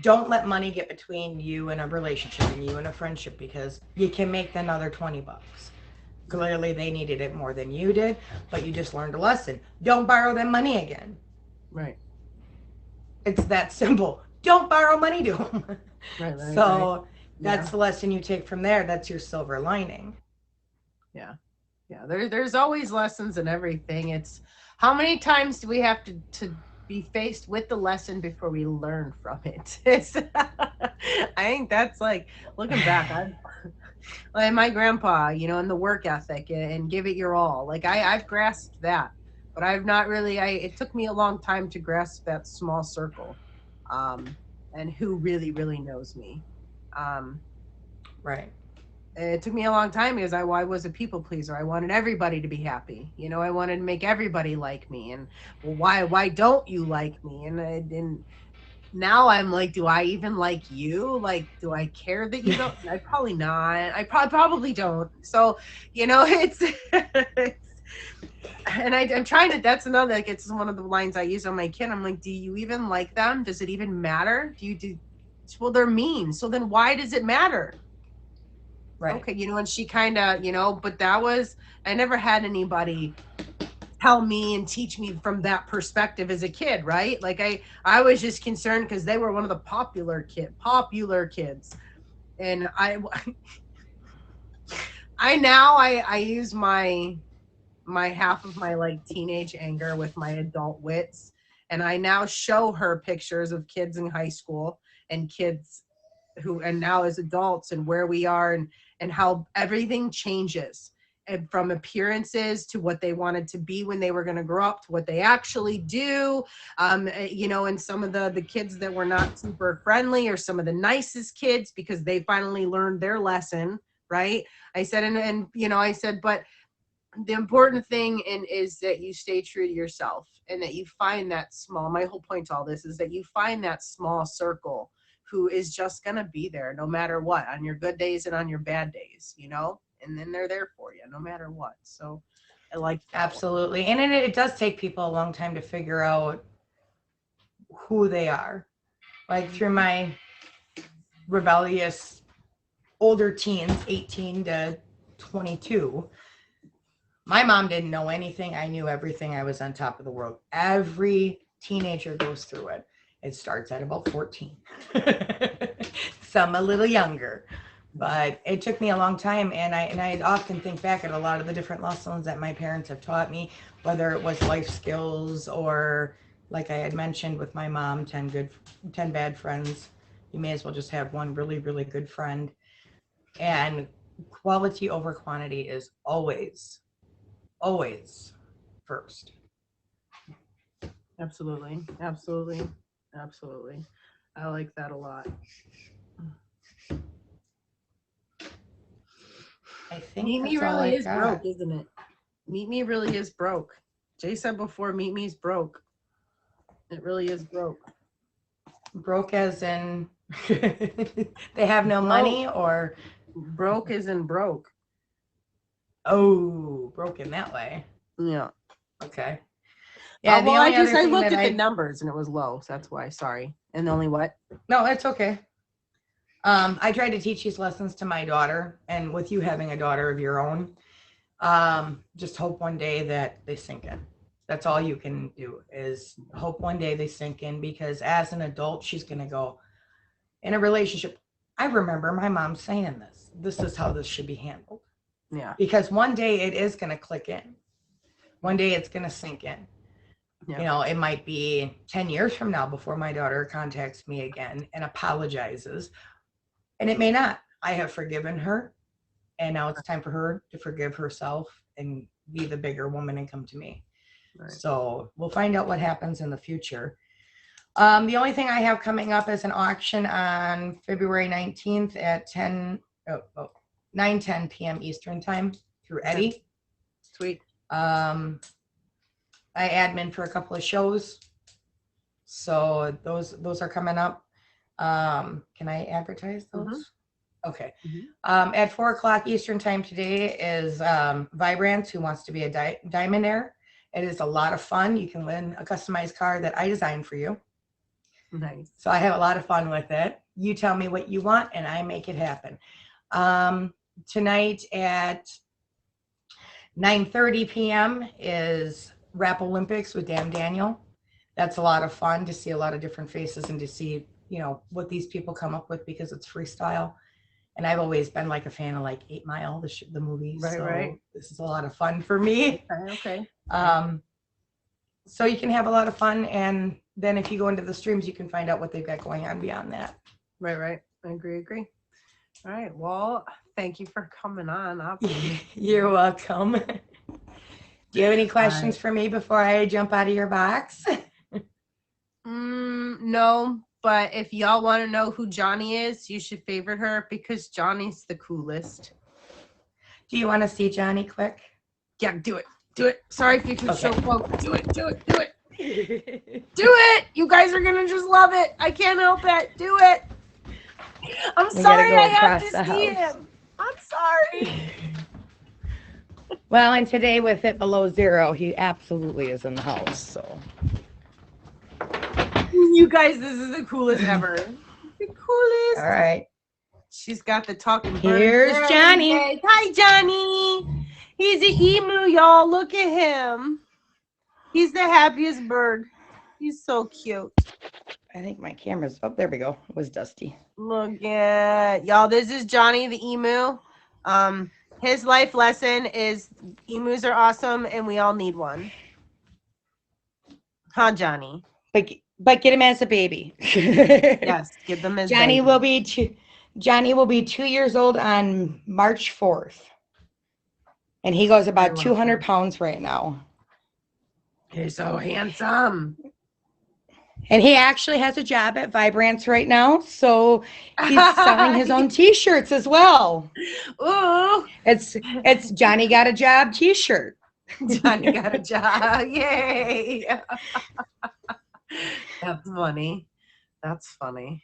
don't let money get between you and a relationship and you and a friendship, because you can make another $20. Clearly they needed it more than you did, but you just learned a lesson. Don't borrow them money again. Right. It's that simple. Don't borrow money to them. Right. So that's Yeah. the lesson you take from there. That's your silver lining. Yeah. Yeah. There's always lessons in everything. It's how many times do we have to be faced with the lesson before we learn from it? I think that's like looking back. I like my grandpa, you know, and the work ethic and give it your all. Like I've grasped that, but I've not really. It took me a long time to grasp that small circle, um, and who really knows me. Um, Right. it took me a long time because I was a people pleaser. I wanted everybody to be happy. You know, I wanted to make everybody like me. And well, why don't you like me? And I didn't. Now I'm like, do I even like you? Like, do I care that you don't? I probably not. I probably don't. So, you know, it's and I'm trying to. That's another. Like, it's one of the lines I use on my kid. I'm like, do you even like them? Does it even matter? Do you do? Well, they're mean. So then why does it matter? Right. Okay, you know, and she kind of, you know, but that was, I never had anybody tell me and teach me from that perspective as a kid, right? Like I was just concerned because they were one of the popular kids. And I use my half of my like teenage anger with my adult wits, and I now show her pictures of kids in high school and kids who and now as adults and where we are and how everything changes, and from appearances to what they wanted to be when they were going to grow up to what they actually do. You know, and some of the kids that were not super friendly or some of the nicest kids because they finally learned their lesson, right? I said, and you know, I said, but the important thing is that you stay true to yourself and that you find that small, my whole point to all this is that you find that small circle who is just going to be there no matter what, on your good days and on your bad days, you know, and then they're there for you no matter what. So I like that one. Absolutely. And it does take people a long time to figure out who they are. Like through my rebellious older teens, 18 to 22, my mom didn't know anything. I knew everything. I was on top of the world. Every teenager goes through it. It starts at about 14. Some a little younger. But it took me a long time, and I often think back at a lot of the different lessons that my parents have taught me, whether it was life skills or, like I had mentioned with my mom, 10 bad friends. You may as well just have one really good friend. And quality over quantity is always first. Absolutely. I like that a lot. I think Meet Me that's all I really is got. broke, isn't it? Meet Me really is broke. Jay said before, Meet Me's broke. It really is broke. Broke as in they have no Broke. money, or Broke isn't broke. oh, broken that way. Yeah. Okay. Yeah, the Well, only other I thing looked that at the I numbers and it was low, so that's why. Sorry. And the only what? no, it's okay. I tried to teach these lessons to my daughter, and with you having a daughter of your own, just hope one day that they sink in. That's all you can do is hope one day they sink in, because as an adult, she's going to go in a relationship. I remember my mom saying this. This is how this should be handled. Yeah. Because one day it is going to click in. One day it's going to sink in. Yeah. You know, it might be 10 years from now before my daughter contacts me again and apologizes. And it may not. I have forgiven her. And now it's time for her to forgive herself and be the bigger woman and come to me. Right. So we'll find out what happens in the future. The only thing I have coming up is an auction on February 19th at 9:10 p.m. Eastern time through Eddie. Sweet. I admin for a couple of shows. So those are coming up. Can I advertise those? Mm-hmm. Okay. Mm-hmm. At 4:00 Eastern time today is Vibrance, who wants to be a Diamondaire. It is a lot of fun. You can win a customized car that I designed for you. Nice. So I have a lot of fun with it. You tell me what you want and I make it happen. Tonight at 9:30 p.m. is Rap Olympics with Dan Daniel. That's a lot of fun to see a lot of different faces and to see, what these people come up with because it's freestyle. And I've always been like a fan of like 8 Mile, the movie. Right, so right. this is a lot of fun for me. Okay. So you can have a lot of fun. And then if you go into the streams, you can find out what they've got going on beyond that. Right. I agree. All right. Well, thank you for coming on. You're welcome. Do you have any questions for me before I jump out of your box? No, but if y'all want to know who Johnny is, you should favorite her because Johnny's the coolest. Do you want to see Johnny quick? Yeah, do it. Sorry if you can show folks. Do it. Do it. You guys are going to just love it. I can't help it. Do it. I'm sorry I have to see him. I'm sorry. Well, and today with it below 0, he absolutely is in the house. So, you guys, this is the coolest ever. The coolest. All right. She's got the talking bird. Here's Johnny. Hi, Johnny. He's an emu, y'all. Look at him. He's the happiest bird. He's so cute. I think my camera's up. There we go. It was dusty. Look at y'all. This is Johnny the emu. His life lesson is emus are awesome and we all need one. Huh, Johnny? But get him as a baby. Yes, get them as Johnny baby. Johnny will be 2 years old on March 4th. And he goes about 200 pounds right now. He's so handsome. And he actually has a job at Vibrance right now. So he's selling his own t-shirts as well. Ooh. It's Johnny Got a Job t-shirt. Johnny got a job. Yay. That's funny.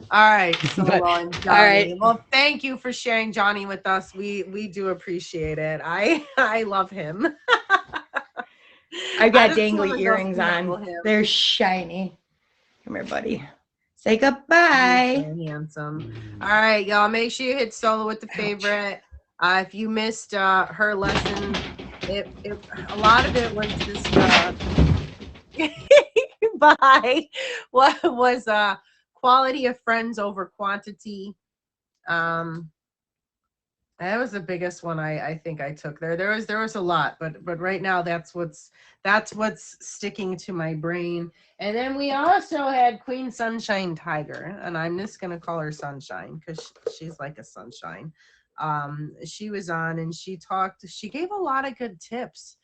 All right. So long, Johnny. All right. Well, thank you for sharing Johnny with us. We do appreciate it. I love him. I've got dangly earrings on. They're shiny. Come here, buddy. Say goodbye. So handsome. All right, y'all. Make sure you hit solo with the favorite. If you missed her lesson, a lot of it was just bye. What was quality of friends over quantity. That was the biggest one I think I took there. There was a lot, but right now that's what's sticking to my brain. And then we also had Queen Sunshine Tiger, and I'm just gonna call her Sunshine because she's like a sunshine. She was on and she gave a lot of good tips.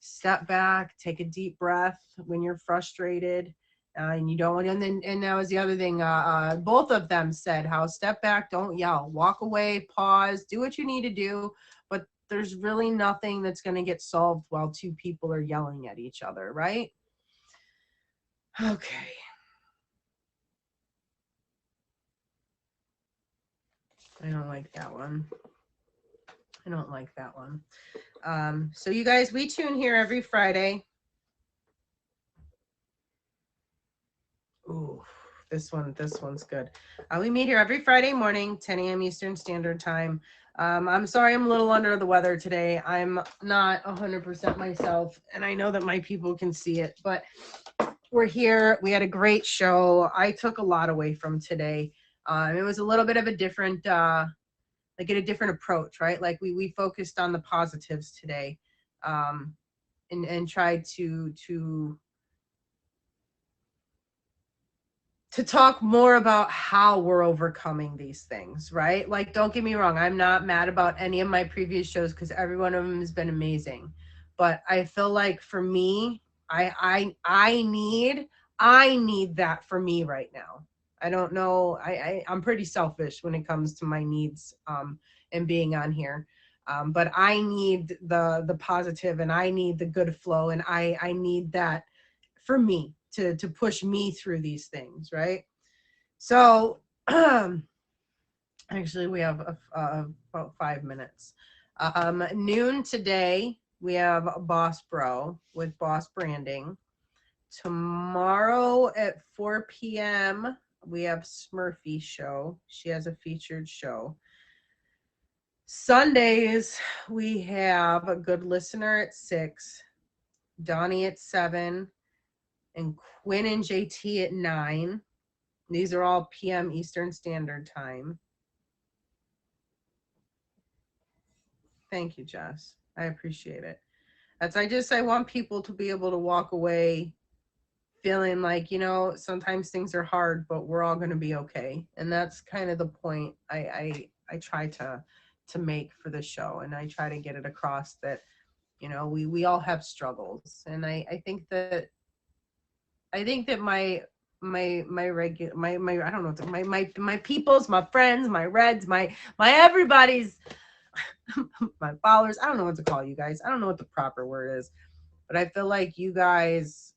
Step back, take a deep breath when you're frustrated. And you don't want to, and that was the other thing. Both of them said how step back, don't yell, walk away, pause, do what you need to do. But there's really nothing that's going to get solved while two people are yelling at each other, right? Okay. I don't like that one. So you guys, we tune here every Friday. Ooh, this one's good. We meet here every Friday morning, 10 a.m. Eastern Standard Time. I'm sorry I'm a little under the weather today. I'm not 100% myself, and I know that my people can see it, but we're here. We had a great show. I took a lot away from today. It was a little bit of a different, a different approach, right? Like we focused on the positives today, and tried to talk more about how we're overcoming these things, right? Like, don't get me wrong. I'm not mad about any of my previous shows because every one of them has been amazing. But I feel like for me, I need that for me right now. I don't know. I'm pretty selfish when it comes to my needs, and being on here. But I need the positive, and I need the good flow, and I need that for me to push me through these things, right? So actually we have about 5 minutes. Noon today we have Boss Bro with Boss Branding. Tomorrow at 4 p.m., we have Smurfy show. She has a featured show. Sundays, we have a good listener at 6, Donnie at 7, and Quinn and JT at 9. These are all p.m. Eastern Standard Time. Thank you, Jess. I appreciate it. I want people to be able to walk away feeling like, sometimes things are hard, but we're all going to be okay. And that's kind of the point I try to make for the show. And I try to get it across that, we all have struggles. And I think that my regular my I don't know, my peoples, my friends, my reds, my everybody's my followers, I don't know what to call you guys. I don't know what the proper word is, but I feel like you guys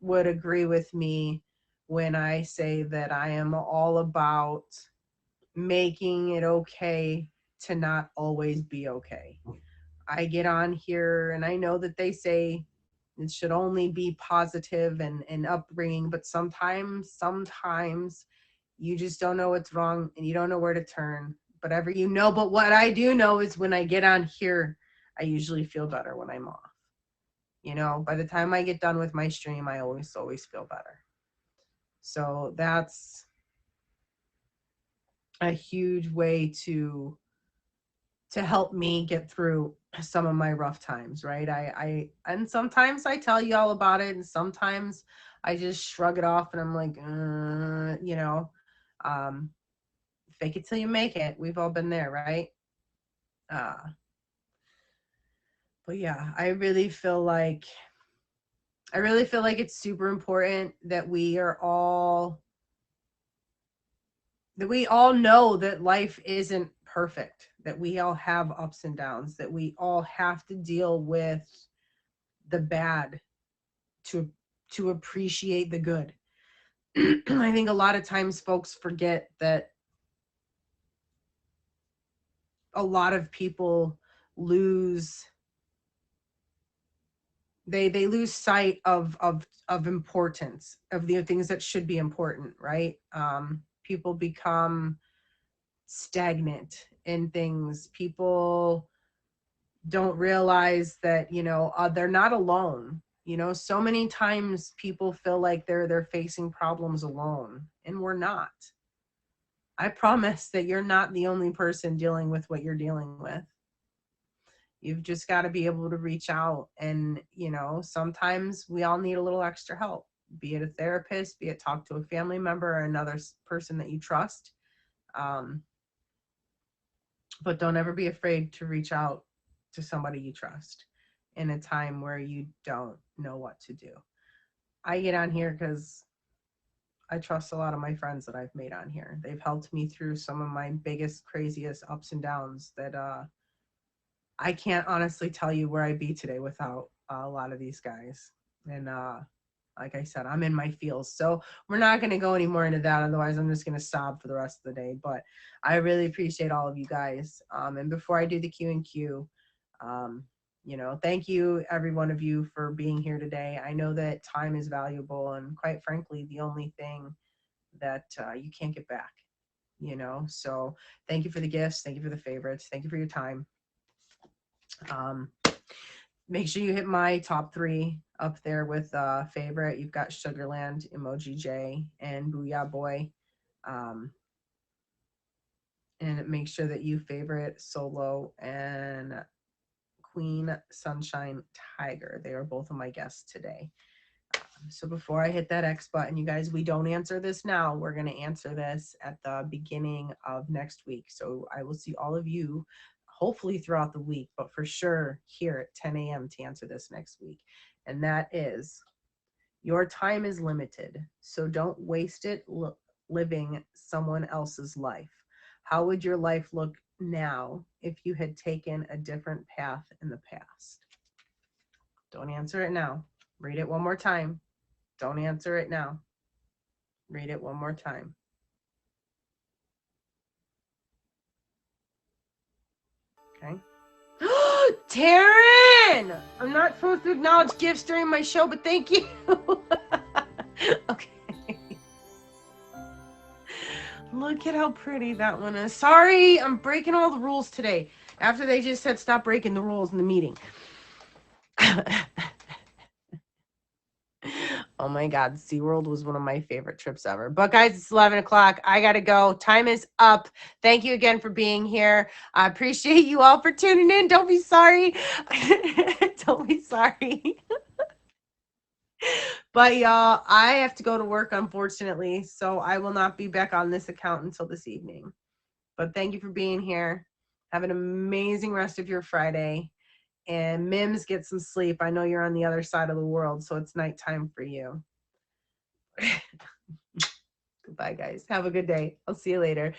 would agree with me when I say that I am all about making it okay to not always be okay. I get on here and I know that they say it should only be positive and upbringing, but sometimes you just don't know what's wrong and you don't know where to turn. But what I do know is when I get on here, I usually feel better when I'm off. By the time I get done with my stream, I always feel better. So that's a huge way to help me get through some of my rough times, right? And sometimes I tell you all about it, and sometimes I just shrug it off and I'm like, fake it till you make it. We've all been there, right? But yeah, I really feel like it's super important that we all know that life isn't perfect, that we all have ups and downs, that we all have to deal with the bad to appreciate the good. I think a lot of times folks forget that a lot of people lose they lose sight of importance, of the things that should be important, right? People become stagnant in things. People don't realize that they're not alone. So many times people feel like they're facing problems alone, and we're not. I promise that you're not the only person dealing with what you're dealing with. You've just got to be able to reach out, and sometimes we all need a little extra help, be it a therapist, be it talk to a family member or another person that you trust. But don't ever be afraid to reach out to somebody you trust in a time where you don't know what to do. I get on here because I trust a lot of my friends that I've made on here. They've helped me through some of my biggest, craziest ups and downs that I can't honestly tell you where I'd be today without a lot of these guys. And like I said, I'm in my feels. So we're not going to go any more into that. Otherwise, I'm just going to sob for the rest of the day. But I really appreciate all of you guys. And before I do the Q&Q, thank you, every one of you, for being here today. I know that time is valuable and, quite frankly, the only thing that you can't get back, So thank you for the gifts. Thank you for the favorites. Thank you for your time. Make sure you hit my top 3 up there with favorite. You've got Sugarland, Emoji J, and Booyah Boy. And make sure that you favorite Solo and Queen Sunshine Tiger. They are both of my guests today. So before I hit that X button, you guys, we don't answer this now. We're going to answer this at the beginning of next week. So I will see all of you hopefully throughout the week, but for sure here at 10 a.m. to answer this next week. And that is, your time is limited, so don't waste it living someone else's life. How would your life look now if you had taken a different path in the past? Don't answer it now. Read it one more time. Don't answer it now. Read it one more time. Okay. Taryn! I'm not supposed to acknowledge gifts during my show, but thank you. Okay. Look at how pretty that one is. Sorry, I'm breaking all the rules today. After they just said stop breaking the rules in the meeting. Oh my God, SeaWorld was one of my favorite trips ever. But guys, it's 11 o'clock. I got to go. Time is up. Thank you again for being here. I appreciate you all for tuning in. Don't be sorry. Don't be sorry. But y'all, I have to go to work, unfortunately. So I will not be back on this account until this evening. But thank you for being here. Have an amazing rest of your Friday. And Mims, get some sleep. I know you're on the other side of the world, so it's nighttime for you. Goodbye, guys. Have a good day. I'll see you later.